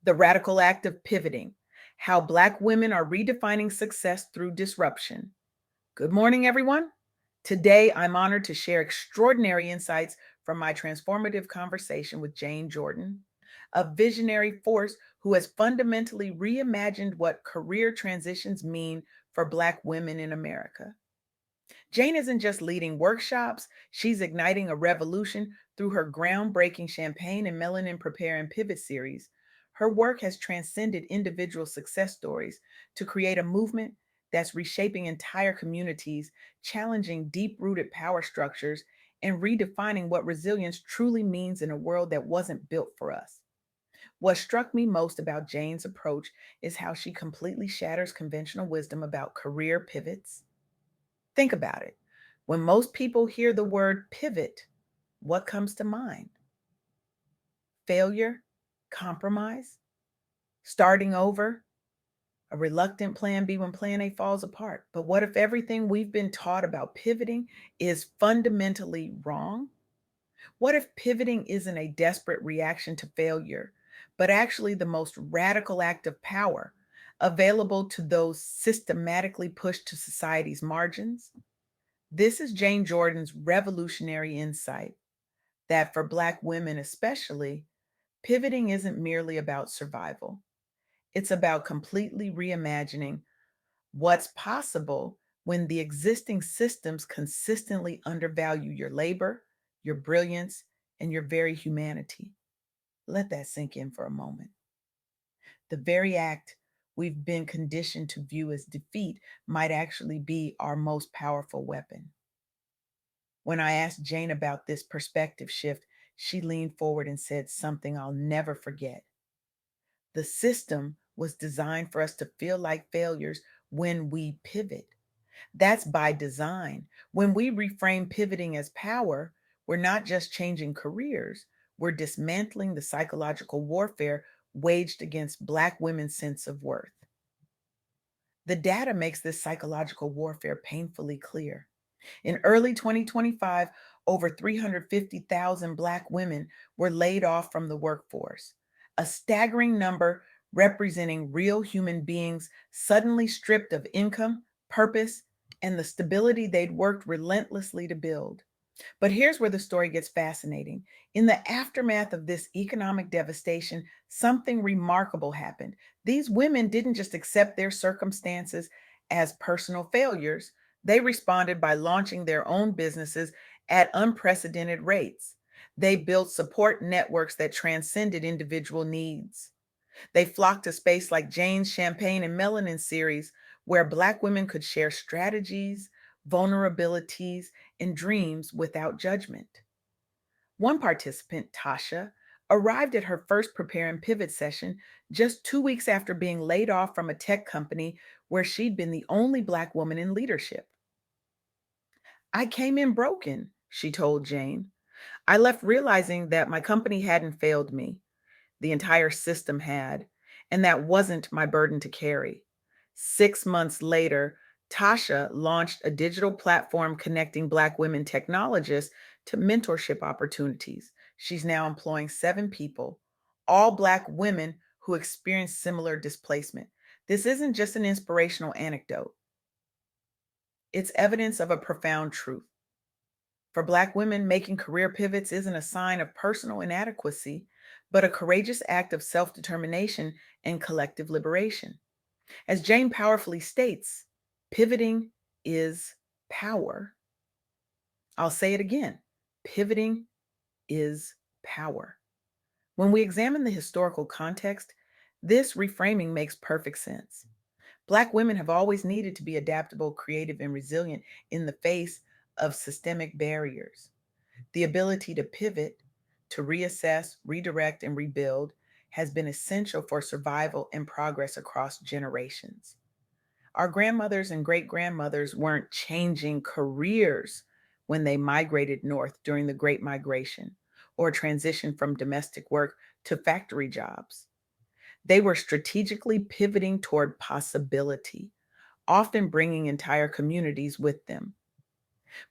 The radical act of pivoting, how Black women are redefining success through disruption. Good morning, everyone. Today, I'm honored to share extraordinary insights from my transformative conversation with Jane Jordan, a visionary force who has fundamentally reimagined what career transitions mean for Black women in America. Jane isn't just leading workshops, she's igniting a revolution through her groundbreaking Champagne and Melanin Prepare and Pivot series. Her work has transcended individual success stories to create a movement that's reshaping entire communities, challenging deep rooted power structures, and redefining what resilience truly means in a world that wasn't built for us. What struck me most about Jane's approach is how she completely shatters conventional wisdom about career pivots. Think about it. When most people hear the word pivot, what comes to mind? Failure, compromise, starting over, a reluctant plan B when plan A falls apart. But what if everything we've been taught about pivoting is fundamentally wrong? What if pivoting isn't a desperate reaction to failure, but actually the most radical act of power available to those systematically pushed to society's margins? This is Jane Jordan's revolutionary insight that for Black women, especially, pivoting isn't merely about survival. It's about completely reimagining what's possible when the existing systems consistently undervalue your labor, your brilliance, and your very humanity. Let that sink in for a moment. The very act we've been conditioned to view as defeat might actually be our most powerful weapon. When I asked Jane about this perspective shift, she leaned forward and said something I'll never forget. The system was designed for us to feel like failures when we pivot. That's by design. When we reframe pivoting as power, we're not just changing careers, we're dismantling the psychological warfare waged against Black women's sense of worth. The data makes this psychological warfare painfully clear. In early 2025, over 350,000 Black women were laid off from the workforce, a staggering number representing real human beings suddenly stripped of income, purpose, and the stability they'd worked relentlessly to build. But here's where the story gets fascinating. In the aftermath of this economic devastation, something remarkable happened. These women didn't just accept their circumstances as personal failures, they responded by launching their own businesses at unprecedented rates. They built support networks that transcended individual needs. They flocked to space like Jane's Champagne and Melanin series, where Black women could share strategies, vulnerabilities, and dreams without judgment. One participant, Tasha, arrived at her first Prepare and Pivot session just 2 weeks after being laid off from a tech company where she'd been the only Black woman in leadership. I came in broken, she told Jane. I left realizing that my company hadn't failed me, the entire system had, and that wasn't my burden to carry. 6 months later, Tasha launched a digital platform connecting Black women technologists to mentorship opportunities. She's now employing 7 people, all Black women who experienced similar displacement. This isn't just an inspirational anecdote, it's evidence of a profound truth. For Black women, making career pivots isn't a sign of personal inadequacy, but a courageous act of self determination and collective liberation. As Jane powerfully states, pivoting is power. I'll say it again, pivoting is power. When we examine the historical context, this reframing makes perfect sense. Black women have always needed to be adaptable, creative, and resilient in the face of systemic barriers. The ability to pivot, to reassess, redirect, and rebuild has been essential for survival and progress across generations. Our grandmothers and great grandmothers weren't changing careers when they migrated north during the Great Migration or transitioned from domestic work to factory jobs. They were strategically pivoting toward possibility, often bringing entire communities with them.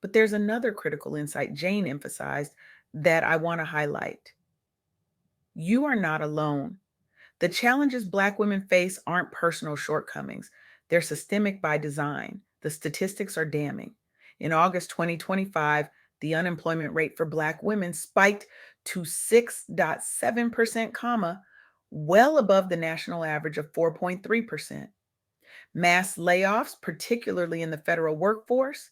But there's another critical insight Jane emphasized that I want to highlight. You are not alone. The challenges Black women face aren't personal shortcomings, they're systemic by design. The statistics are damning. In August 2025, the unemployment rate for Black women spiked to 6.7%, well above the national average of 4.3%. Mass layoffs, particularly in the federal workforce,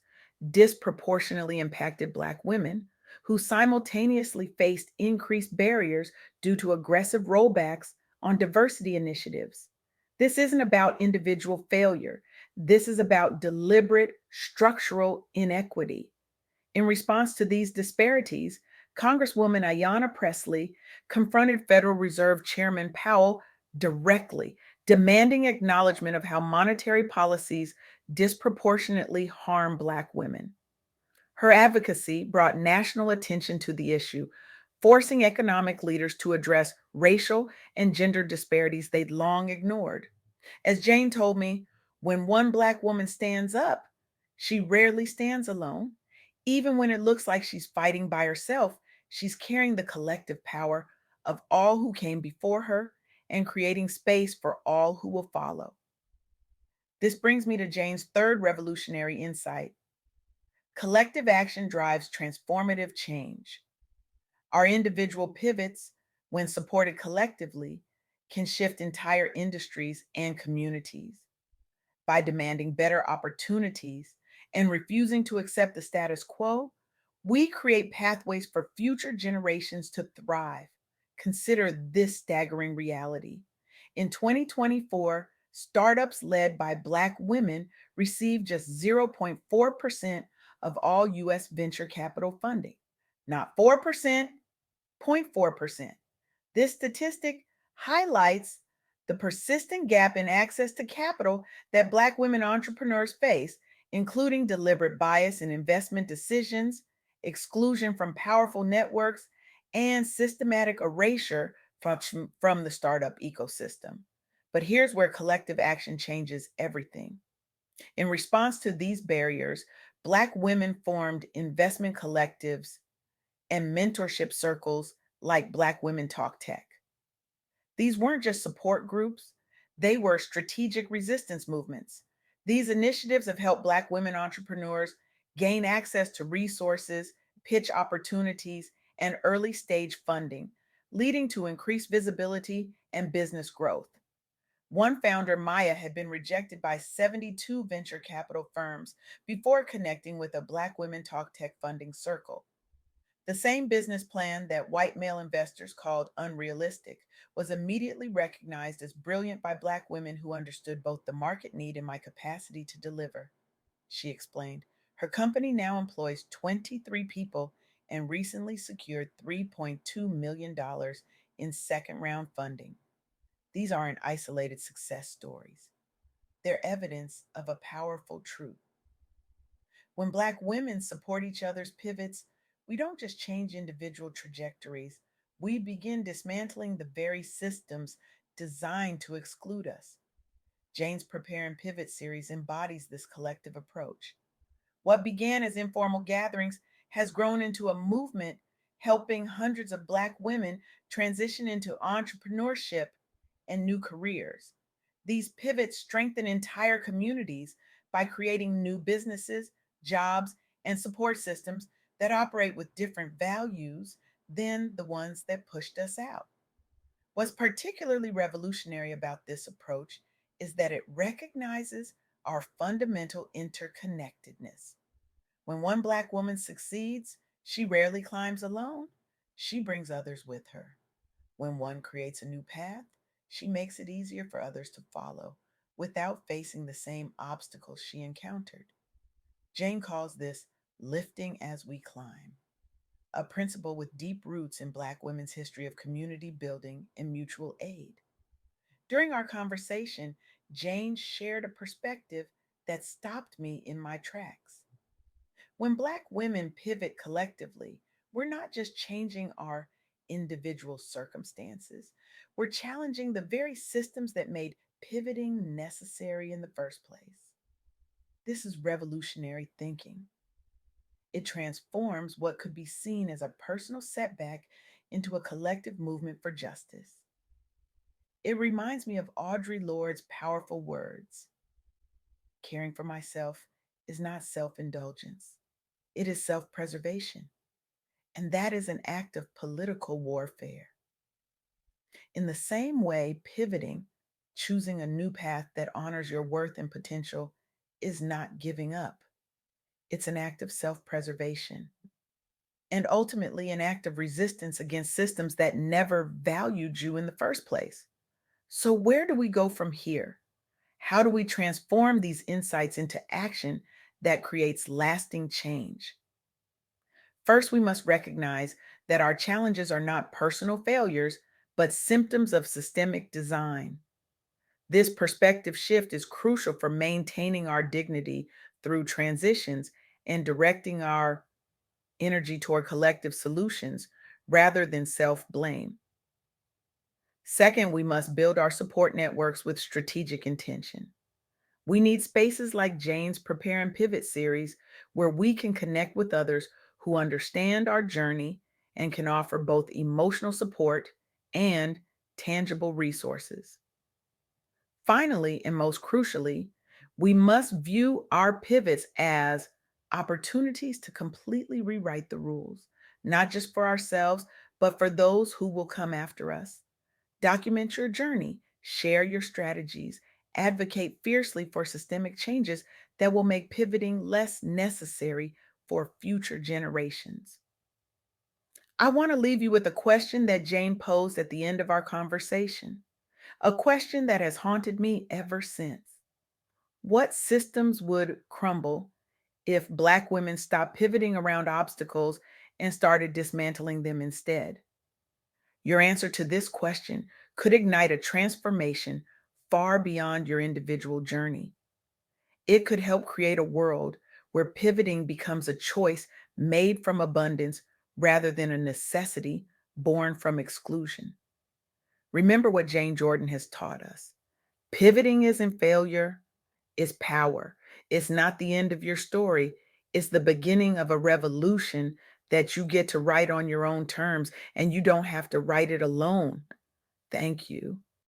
disproportionately impacted Black women who simultaneously faced increased barriers due to aggressive rollbacks on diversity initiatives. This isn't about individual failure. This is about deliberate structural inequity. In response to these disparities, Congresswoman Ayanna Pressley confronted Federal Reserve Chairman Powell directly, demanding acknowledgement of how monetary policies disproportionately harm Black women. Her advocacy brought national attention to the issue, forcing economic leaders to address racial and gender disparities they'd long ignored. As Jane told me, when one Black woman stands up, she rarely stands alone. Even when it looks like she's fighting by herself, she's carrying the collective power of all who came before her and creating space for all who will follow. This brings me to Jane's third revolutionary insight. Collective action drives transformative change. Our individual pivots, when supported collectively, can shift entire industries and communities. By demanding better opportunities and refusing to accept the status quo, we create pathways for future generations to thrive. Consider this staggering reality. In 2024, startups led by Black women received just 0.4% of all US venture capital funding. Not 4%, 0.4%. This statistic highlights the persistent gap in access to capital that Black women entrepreneurs face, including deliberate bias in investment decisions, exclusion from powerful networks, and systematic erasure from the startup ecosystem. But here's where collective action changes everything. In response to these barriers, Black women formed investment collectives and mentorship circles like Black Women Talk Tech. These weren't just support groups, they were strategic resistance movements. These initiatives have helped Black women entrepreneurs gain access to resources, pitch opportunities, and early stage funding, leading to increased visibility and business growth. One founder, Maya, had been rejected by 72 venture capital firms before connecting with a Black Women Talk Tech funding circle. The same business plan that white male investors called unrealistic was immediately recognized as brilliant by Black women who understood both the market need and my capacity to deliver, she explained. Her company now employs 23 people and recently secured $3.2 million in second round funding. These aren't isolated success stories, they're evidence of a powerful truth. When Black women support each other's pivots, we don't just change individual trajectories, we begin dismantling the very systems designed to exclude us. Jane's Prepare and Pivot series embodies this collective approach. What began as informal gatherings has grown into a movement helping hundreds of Black women transition into entrepreneurship and new careers. These pivots strengthen entire communities by creating new businesses, jobs, and support systems that operate with different values than the ones that pushed us out. What's particularly revolutionary about this approach is that it recognizes our fundamental interconnectedness. When one Black woman succeeds, she rarely climbs alone, she brings others with her. When one creates a new path, she makes it easier for others to follow without facing the same obstacles she encountered. Jane calls this lifting as we climb, a principle with deep roots in Black women's history of community building and mutual aid. During our conversation, Jane shared a perspective that stopped me in my tracks. When Black women pivot collectively, we're not just changing our individual circumstances, we're challenging the very systems that made pivoting necessary in the first place. This is revolutionary thinking. It transforms what could be seen as a personal setback into a collective movement for justice. It reminds me of Audre Lorde's powerful words: caring for myself is not self indulgence, it is self preservation. And that is an act of political warfare. In the same way, pivoting, choosing a new path that honors your worth and potential, is not giving up. It's an act of self preservation and ultimately an act of resistance against systems that never valued you in the first place. So, where do we go from here? How do we transform these insights into action that creates lasting change? First, we must recognize that our challenges are not personal failures, but symptoms of systemic design. This perspective shift is crucial for maintaining our dignity through transitions and directing our energy toward collective solutions rather than self blame. Second, we must build our support networks with strategic intention. We need spaces like Jane's Prepare and Pivot series where we can connect with others who understand our journey and can offer both emotional support and tangible resources. Finally, and most crucially, we must view our pivots as opportunities to completely rewrite the rules, not just for ourselves, but for those who will come after us. Document your journey, share your strategies, advocate fiercely for systemic changes that will make pivoting less necessary for future generations. I want to leave you with a question that Jane posed at the end of our conversation, a question that has haunted me ever since. What systems would crumble if Black women stopped pivoting around obstacles and started dismantling them instead? Your answer to this question could ignite a transformation far beyond your individual journey. It could help create a world where pivoting becomes a choice made from abundance rather than a necessity born from exclusion. Remember what Jane Jordan has taught us: pivoting isn't failure, it's power. It's not the end of your story, it's the beginning of a revolution that you get to write on your own terms, and you don't have to write it alone. Thank you.